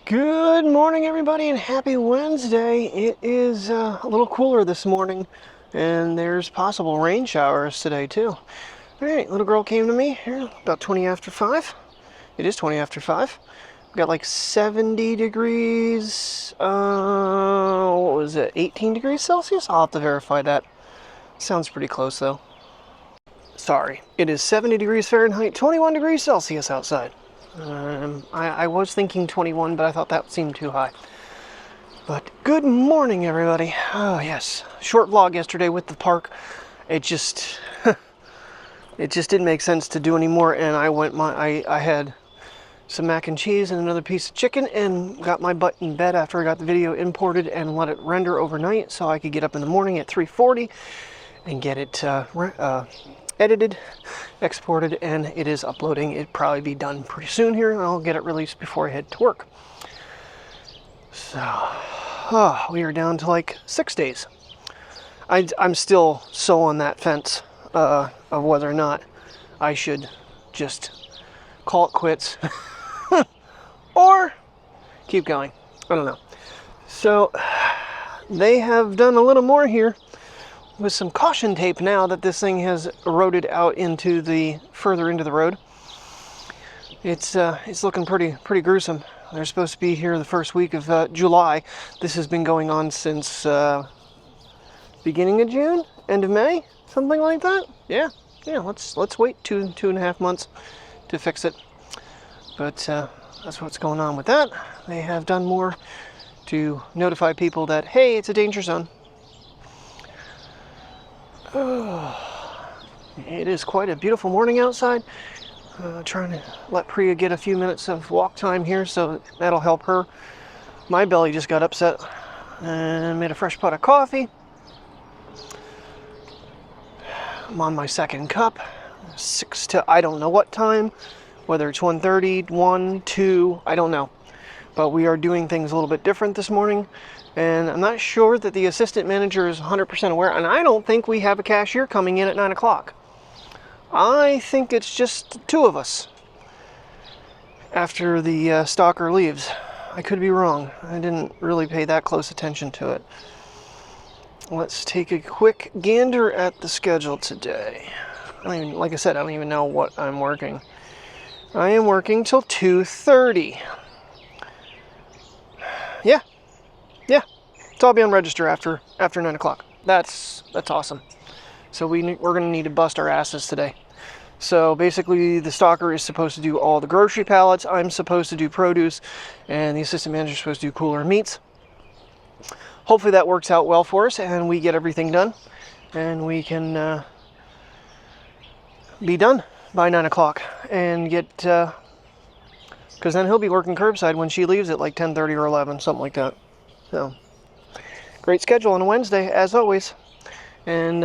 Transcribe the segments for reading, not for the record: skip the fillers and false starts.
Good morning, everybody, and happy Wednesday. It is a little cooler this morning, and there's possible rain showers today, too. All right, little girl came to me here about 20 after 5. It is 20 after 5. We've got like 70 degrees, what was it, 18 degrees Celsius? I'll have to verify that. Sounds pretty close, though. Sorry, it is 70 degrees Fahrenheit, 21 degrees Celsius outside. I was thinking 21, but I thought that seemed too high. But good morning, everybody. Oh, yes. Short vlog yesterday with the park. It just didn't make sense to do anymore, and I had some mac and cheese and another piece of chicken and got my butt in bed after I got the video imported and let it render overnight so I could get up in the morning at 3:40 and get it edited, exported, and it is uploading. It'll probably be done pretty soon here, and I'll get it released before I head to work. So, we are down to like 6 days. I'm still so on that fence of whether or not I should just call it quits or keep going. I don't know. So, they have done a little more here with some caution tape now that this thing has eroded out into further into the road. It's looking pretty gruesome. They're supposed to be here the first week of July. This has been going on since beginning of June, end of May, something like that. Yeah. Let's wait two and a half months to fix it. But that's what's going on with that. They have done more to notify people that, hey, it's a danger zone. It is quite a beautiful morning outside. Trying to let Priya get a few minutes of walk time here, so that'll help her. My belly just got upset and made a fresh pot of coffee. I'm on my second cup. 6 to I don't know what time, whether it's 1:30, 1, 2, I don't know. But we are doing things a little bit different this morning. And I'm not sure that the assistant manager is 100% aware, and I don't think we have a cashier coming in at 9 o'clock. I think it's just two of us after the stalker leaves. I could be wrong. I didn't really pay that close attention to it. Let's take a quick gander at the schedule today. Like I said, I don't even know what I'm working. I am working till 2:30. Yeah, so I'll be on register after 9 o'clock. That's awesome. So we're going to need to bust our asses today. So basically, the stalker is supposed to do all the grocery pallets. I'm supposed to do produce, and the assistant manager is supposed to do cooler meats. Hopefully that works out well for us, and we get everything done, and we can be done by 9 o'clock and get... because then he'll be working curbside when she leaves at like 10:30 or 11, something like that. So, great schedule on a Wednesday, as always. And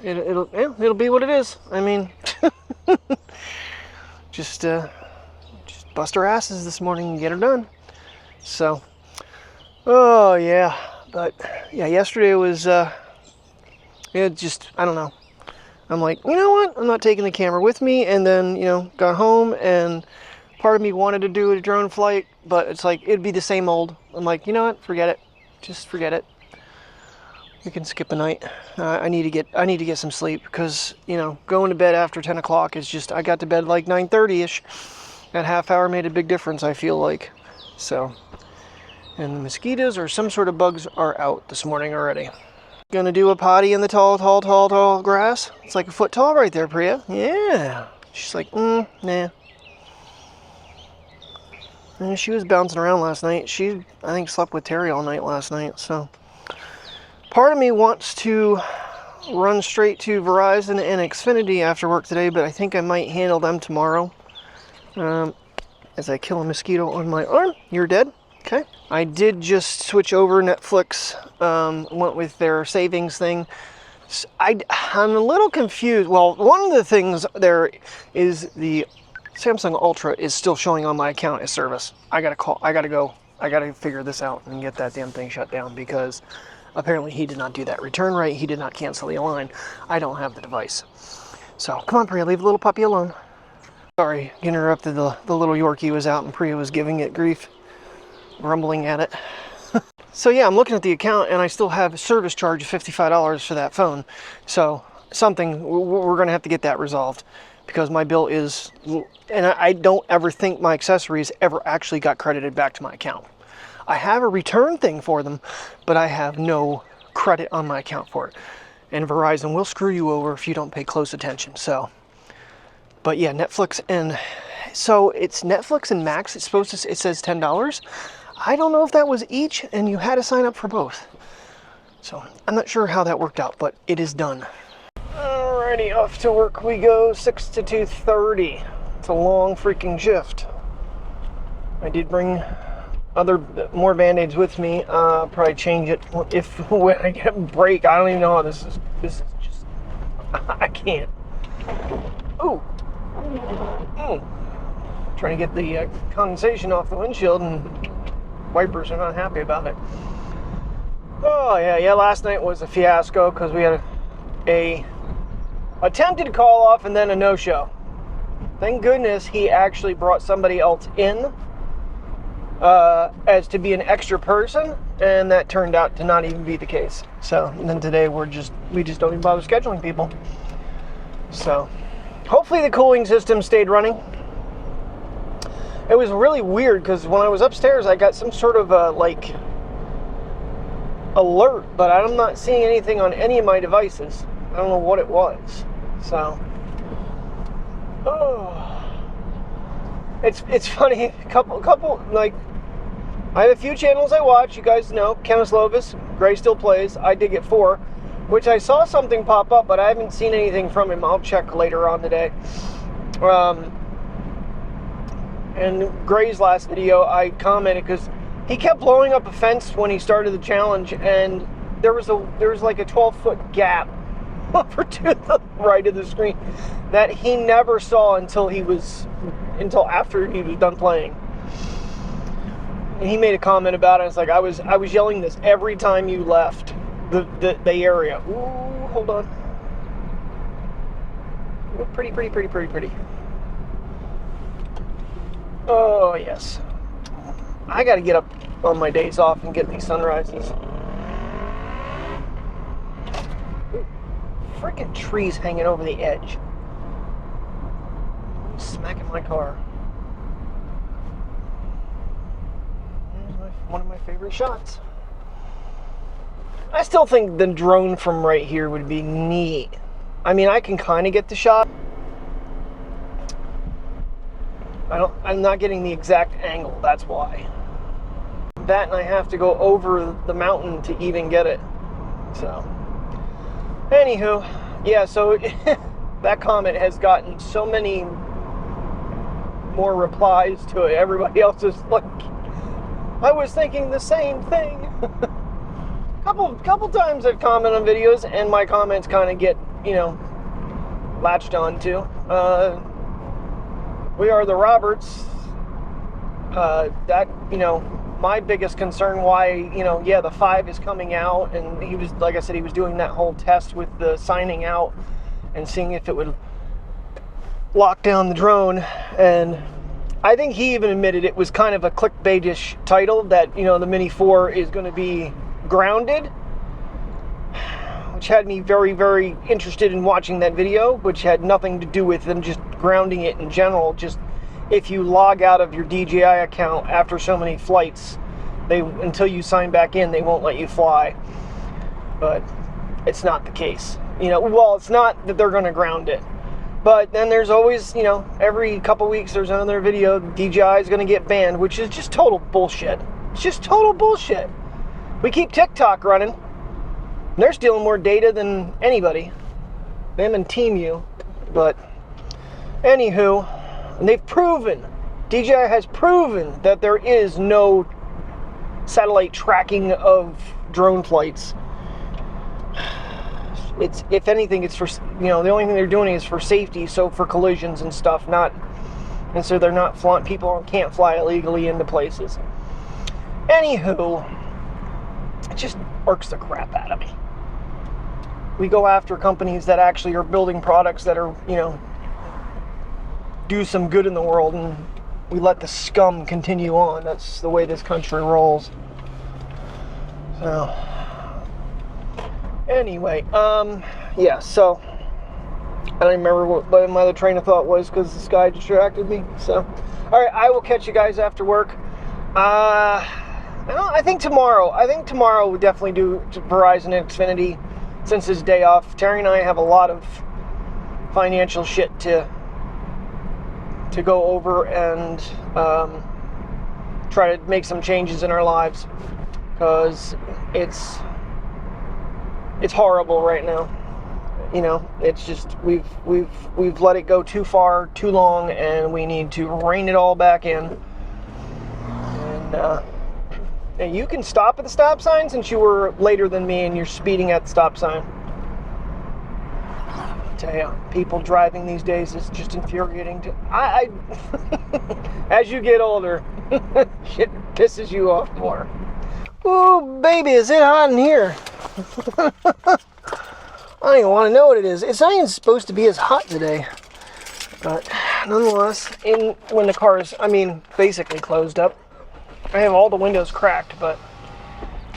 it'll be what it is. I mean, just bust our asses this morning and get her done. So, oh yeah. But yeah, yesterday was I don't know. I'm like, you know what? I'm not taking the camera with me. And then, got home, and part of me wanted to do a drone flight, but it's like, it'd be the same old. I'm like, you know what? Forget it. Just forget it. We can skip a night. I need to get some sleep because, going to bed after 10 o'clock is just, I got to bed like 9:30-ish. That half hour made a big difference, I feel like. So, and the mosquitoes or some sort of bugs are out this morning already. Gonna do a potty in the tall grass. It's like a foot tall right there, Priya. Yeah. She's like, nah. And she was bouncing around last night. She, I think, slept with Terry all night last night. So, part of me wants to run straight to Verizon and Xfinity after work today, but I think I might handle them tomorrow. As I kill a mosquito on my arm. You're dead. Okay. I did just switch over Netflix. Went with their savings thing. I'm a little confused. Well, one of the things there is the Samsung Ultra is still showing on my account as service. I gotta figure this out and get that damn thing shut down, because apparently he did not do that return right. He did not cancel the line. I don't have the device. So come on, Priya, leave the little puppy alone. Sorry, interrupted. The little Yorkie was out and Priya was giving it grief. grumbling at it. So yeah, I'm looking at the account and I still have a service charge of $55 for that phone. So we're gonna have to get that resolved, because my bill is, and I don't ever think my accessories ever actually got credited back to my account. I have a return thing for them, but I have no credit on my account for it. And Verizon will screw you over if you don't pay close attention. So, but yeah, Netflix, and so it's Netflix and Max. It's supposed to, it says $10. I don't know if that was each, and you had to sign up for both. So I'm not sure how that worked out, but it is done. Alrighty, off to work we go, 6 to 2:30. It's a long freaking shift. I did bring more Band-Aids with me. Probably change it when I get a break. I don't even know how this is just, I can't. Ooh. Trying to get the condensation off the windshield, and wipers are not happy about it. Oh yeah, last night was a fiasco because we had a attempted call off and then a no-show. Thank goodness he actually brought somebody else in as to be an extra person, and that turned out to not even be the case. So and then today we just don't even bother scheduling people. So hopefully the cooling system stayed running. It was really weird because when I was upstairs I got some sort of like alert, but I'm not seeing anything on any of my devices. I don't know what it was. So it's funny, a couple like, I have a few channels I watch. You guys know Kenneth Lovis, Gray Still Plays. I Dig It 4, which I saw something pop up, but I haven't seen anything from him. I'll check later on today. And Gray's last video, I commented because he kept blowing up a fence when he started the challenge, and there was like a 12-foot gap over to the right of the screen that he never saw until after he was done playing. And he made a comment about it. It's like I was yelling this every time you left the area. Ooh, hold on. Pretty. Oh yes. I got to get up on my days off and get these sunrises. Ooh, freaking trees hanging over the edge. Smacking my car. There's one of my favorite shots. I still think the drone from right here would be neat. I mean, I can kind of get the shot. I'm not getting the exact angle, that's why. That, and I have to go over the mountain to even get it. So, anywho, yeah, so that comment has gotten so many more replies to it. Everybody else is like, I was thinking the same thing. Couple times I've commented on videos and my comments kind of get, latched on to. We Are the Roberts. My biggest concern why, the 5 is coming out, and he was, like I said, he was doing that whole test with the signing out and seeing if it would lock down the drone, and I think he even admitted it was kind of a clickbaitish title that, the Mini 4 is going to be grounded, which had me very, very interested in watching that video, which had nothing to do with them just grounding it in general. Just if you log out of your DJI account after so many flights, until you sign back in, they won't let you fly. But it's not the case. Well, it's not that they're going to ground it. But then there's always, every couple weeks there's another video, DJI is going to get banned, which is just total bullshit. It's just total bullshit. We keep TikTok running. They're stealing more data than anybody. Them and TeamU. But, anywho, and they've proven, DJI has proven that there is no satellite tracking of drone flights. It's, if anything, it's for, the only thing they're doing is for safety, so for collisions and stuff, and so they're not flying, people can't fly illegally into places. Anywho, it just irks the crap out of me. We go after companies that actually are building products that are, do some good in the world, and we let the scum continue on. That's the way this country rolls. So, anyway, yeah, so, I don't remember what my other train of thought was because this guy distracted me. So, alright, I will catch you guys after work. I think tomorrow we'll definitely do Verizon and Xfinity since it's day off. Terry and I have a lot of financial shit to go over and try to make some changes in our lives because it's horrible right now. You know, it's just we've let it go too far, too long, and we need to rein it all back in. And you can stop at the stop sign since you were later than me and you're speeding at the stop sign. I tell you, people driving these days is just infuriating. As you get older, shit pisses you off more. Ooh, baby, is it hot in here? I don't even want to know what it is. It's not even supposed to be as hot today. But nonetheless, when the car is, basically closed up, I have all the windows cracked, but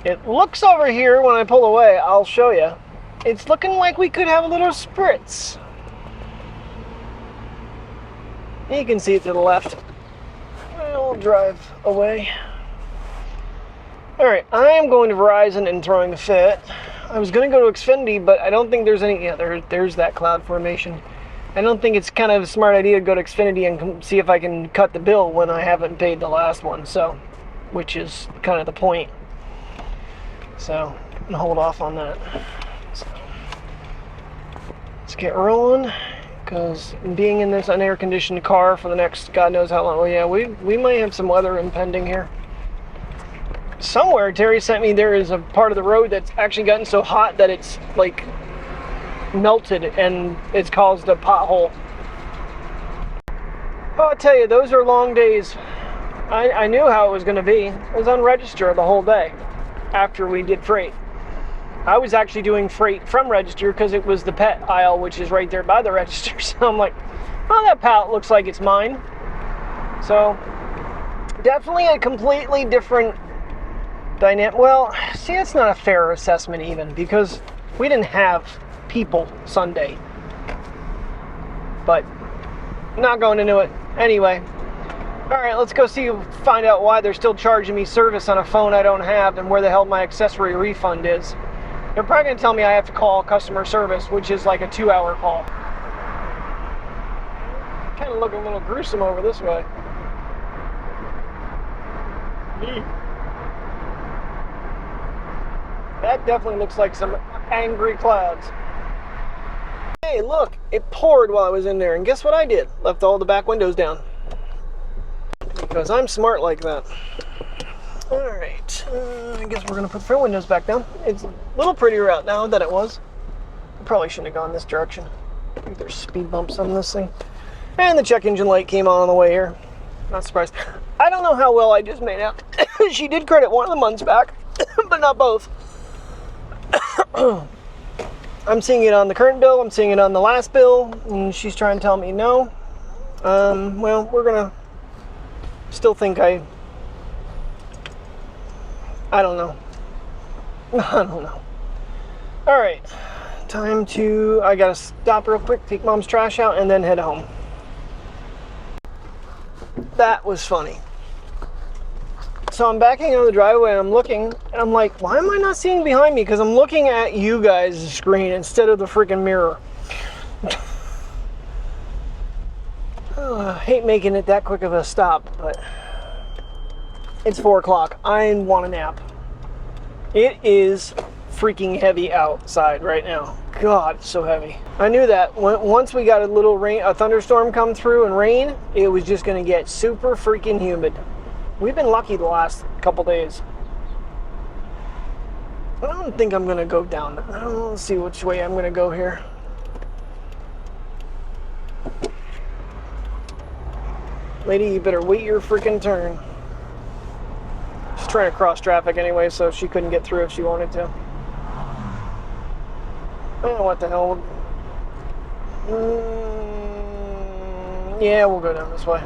it looks over here when I pull away, I'll show you. It's looking like we could have a little spritz. You can see it to the left. I'll drive away. Alright, I am going to Verizon and throwing a fit. I was going to go to Xfinity, but I don't think there's any... Yeah, there's that cloud formation. I don't think it's kind of a smart idea to go to Xfinity and see if I can cut the bill when I haven't paid the last one, so... Which is kind of the point. So, I'm gonna hold off on that. So, let's get rolling, because being in this unair-conditioned car for the next God knows how long... Well, yeah, we might have some weather impending here. Somewhere, Terry sent me, there is a part of the road that's actually gotten so hot that it's, like, melted, and it's caused a pothole. Oh, I'll tell you, those are long days. I knew how it was going to be. It was on register the whole day after we did freight. I was actually doing freight from register because it was the pet aisle, which is right there by the register. So I'm like, oh, that pallet looks like it's mine. So definitely a completely different dynamic. Well, see, it's not a fair assessment even because we didn't have people Sunday. But I'm not going into it. Anyway. Alright, let's go find out why they're still charging me service on a phone I don't have and where the hell my accessory refund is. They're probably going to tell me I have to call customer service, which is like a 2-hour call. Kind of looking a little gruesome over this way. That definitely looks like some angry clouds. Hey, look, it poured while I was in there, and guess what I did? Left all the back windows down. Because I'm smart like that. Alright, I guess we're going to put the front windows back down. It's a little prettier out now than it was. I probably shouldn't have gone this direction. I think there's speed bumps on this thing. And the check engine light came on the way here. Not surprised. I don't know how well I just made out. She did credit one of the months back, but not both. I'm seeing it on the current bill, I'm seeing it on the last bill, and she's trying to tell me no. Well, we're going to still think I don't know. I don't know. Alright, time to... I gotta stop real quick, take mom's trash out, and then head home. That was funny. So I'm backing out of the driveway and I'm looking, and I'm like, why am I not seeing behind me? Because I'm looking at you guys' screen instead of the freaking mirror. Oh, I hate making it that quick of a stop, but it's 4 o'clock. I want a nap. It is freaking heavy outside right now. God, it's so heavy. I knew that once we got a little rain, a thunderstorm come through and rain, it was just going to get super freaking humid. We've been lucky the last couple days. I don't think I'm going to go down. Let's see which way I'm going to go here. Lady, you better wait your freaking turn. She's trying to cross traffic anyway, so she couldn't get through if she wanted to. Oh, what the hell? Yeah, we'll go down this way.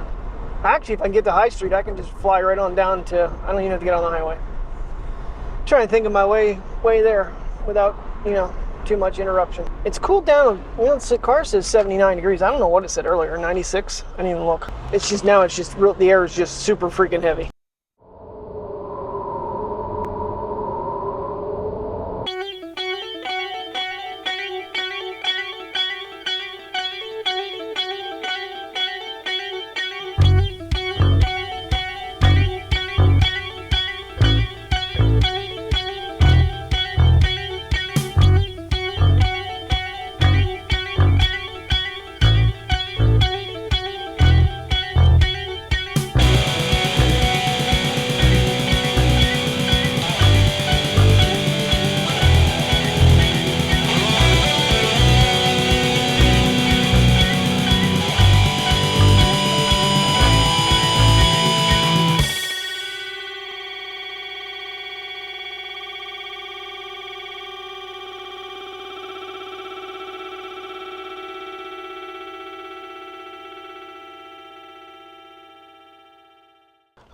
Actually, if I can get to High Street, I can just fly right on down to, I don't even have to get on the highway. I'm trying to think of my way there without, you know, too much interruption. It's cooled down. You know, the car says 79 degrees. I don't know what it said earlier, 96. I didn't even look. It's just now, it's just real, the air is just super freaking heavy.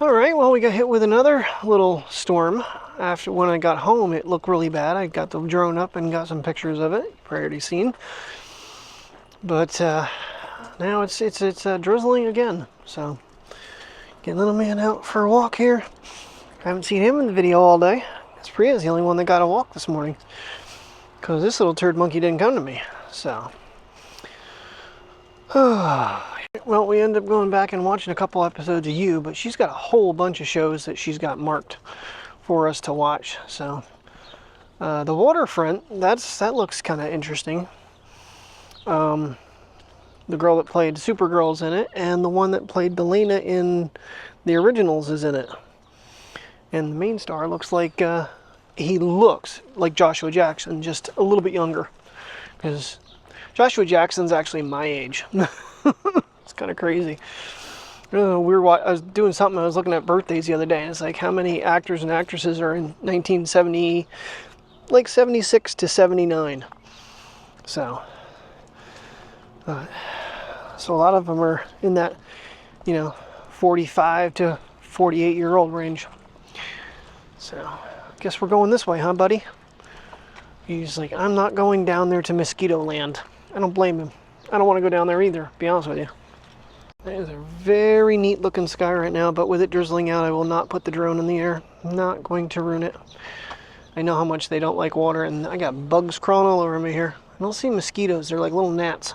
All right, well, we got hit with another little storm. After when I got home, it looked really bad. I got the drone up and got some pictures of it. You've already seen. But now it's drizzling again. So getting little man out for a walk here. I haven't seen him in the video all day. It's Priya's the only one that got a walk this morning, because this little turd monkey didn't come to me. So. Well, we ended up going back and watching a couple episodes of You, but she's got a whole bunch of shows that she's got marked for us to watch. So the Waterfront, that looks kind of interesting. The girl that played Supergirl's in it, and the one that played Delana in the originals is in it. And the main star looks like he looks like Joshua Jackson, just a little bit younger, because Joshua Jackson's actually my age. It's kind of crazy. I was doing something, I was looking at birthdays the other day, and it's like how many actors and actresses are in 1970, like 76 to 79. So a lot of them are in that, you know, 45 to 48-year-old range. So I guess we're going this way, huh, buddy? He's like, I'm not going down there to Mosquito Land. I don't blame him. I don't want to go down there either, to be honest with you. It is a very neat looking sky right now, but with it drizzling out, I will not put the drone in the air. I'm not going to ruin it. I know how much they don't like water, and I got bugs crawling all over me here. I don't see mosquitoes, they're like little gnats.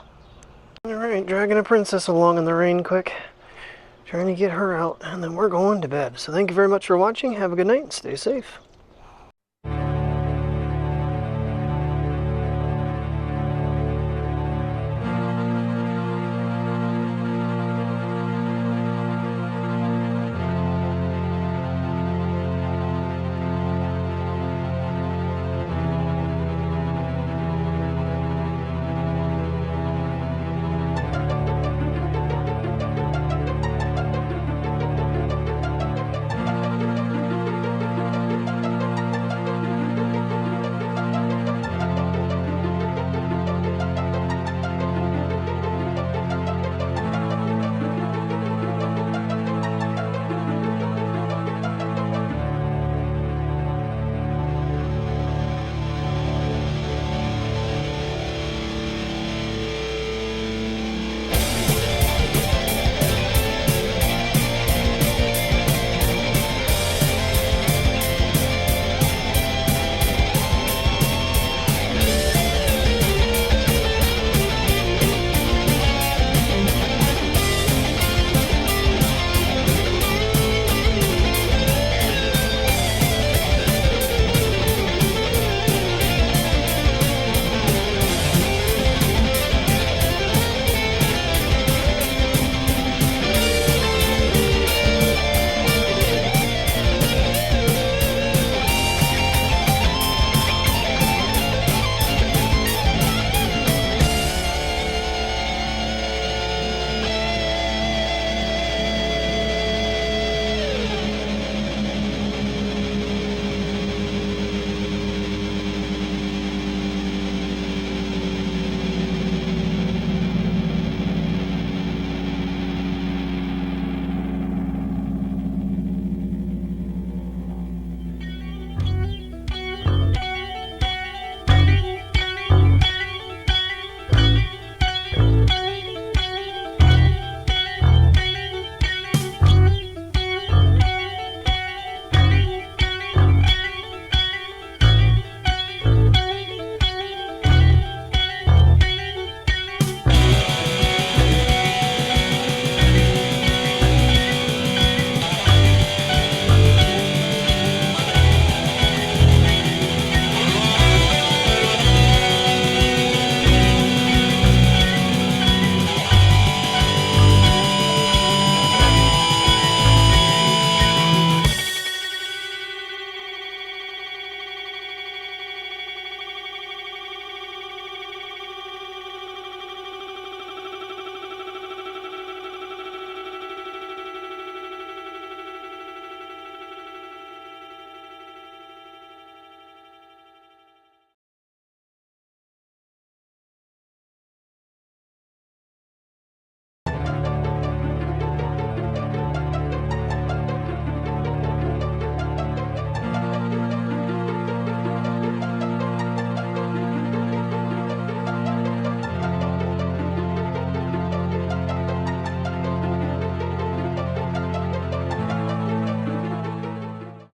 Alright, dragging a princess along in the rain quick. Trying to get her out, and then we're going to bed. So thank you very much for watching. Have a good night. Stay safe.